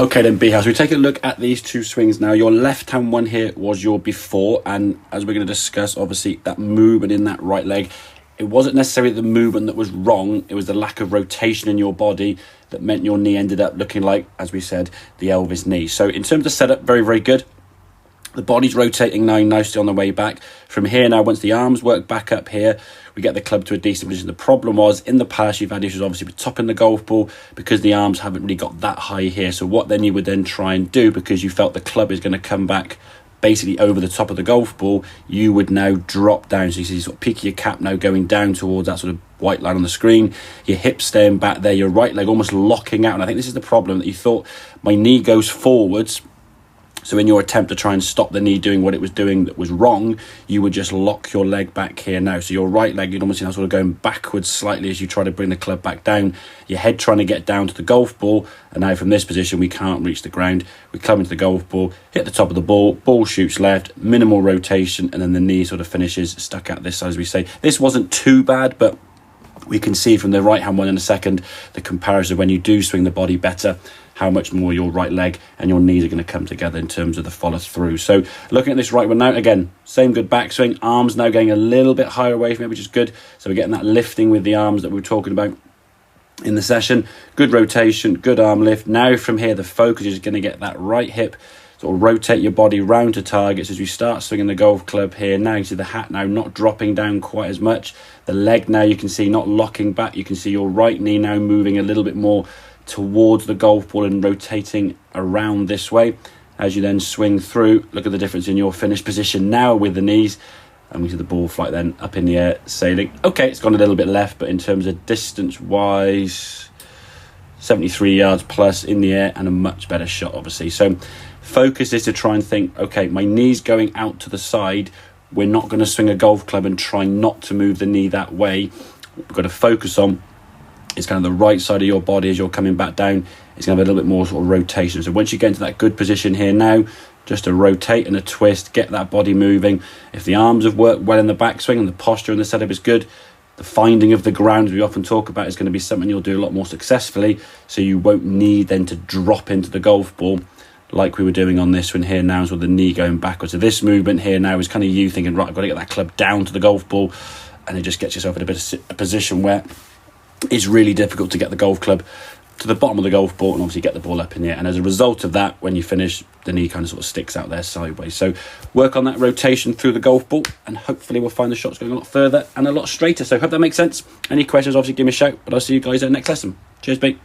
Okay then, B-House, we take a look at these two swings now. Your left-hand one here was your before, and as we're going to discuss, obviously, that movement in that right leg, it wasn't necessarily the movement that was wrong, it was the lack of rotation in your body that meant your knee ended up looking like, as we said, the Elvis knee. So in terms of setup, very, very good. The body's rotating now nicely on the way back. From here now, once the arms work back up here, we get the club to a decent position. The problem was, in the past, you've had issues obviously with topping the golf ball because the arms haven't really got that high here. So what then you would then try and do, because you felt the club is going to come back basically over the top of the golf ball, you would now drop down. So you see sort of peak of your cap now going down towards that sort of white line on the screen, your hips staying back there, your right leg almost locking out. And I think this is the problem, that you thought my knee goes forwards. So in your attempt to try and stop the knee doing what it was doing that was wrong, you would just lock your leg back here now. So your right leg, you'd almost see now sort of going backwards slightly as you try to bring the club back down. Your head trying to get down to the golf ball. And now from this position, we can't reach the ground. We come into the golf ball, hit the top of the ball shoots left, minimal rotation, and then the knee sort of finishes stuck out this side, as we say. This wasn't too bad, but we can see from the right hand one in a second, the comparison when you do swing the body better, how much more your right leg and your knees are going to come together in terms of the follow through. So looking at this right one now, again, same good backswing, arms now going a little bit higher away from it, which is good. So we're getting that lifting with the arms that we were talking about in the session. Good rotation, good arm lift. Now from here, the focus is going to get that right hip, sort of rotate your body round to targets as we start swinging the golf club here. Now you see the hat now not dropping down quite as much. The leg now you can see not locking back. You can see your right knee now moving a little bit more towards the golf ball and rotating around this way. As you then swing through, look at the difference in your finish position now with the knees. And we see the ball flight then up in the air, sailing. Okay, it's gone a little bit left, but in terms of distance-wise, 73 yards plus in the air and a much better shot, obviously. So focus is to try and think, okay, my knee's going out to the side. We're not going to swing a golf club and try not to move the knee that way. What we've got to focus on is kind of the right side of your body as you're coming back down. It's going to have a little bit more sort of rotation. So once you get into that good position here now, just a rotate and a twist, get that body moving. If the arms have worked well in the backswing and the posture and the setup is good, the finding of the ground, as we often talk about, is going to be something you'll do a lot more successfully. So you won't need then to drop into the golf ball like we were doing on this one here now, with the knee going backwards. So this movement here now is kind of you thinking, right, I've got to get that club down to the golf ball, and it just gets yourself in a position where it's really difficult to get the golf club to the bottom of the golf ball and obviously get the ball up in the air. And as a result of that, when you finish, the knee kind of sort of sticks out there sideways. So work on that rotation through the golf ball, and hopefully we'll find the shots going a lot further and a lot straighter. So hope that makes sense. Any questions, obviously give me a shout, but I'll see you guys at the next lesson. Cheers, mate.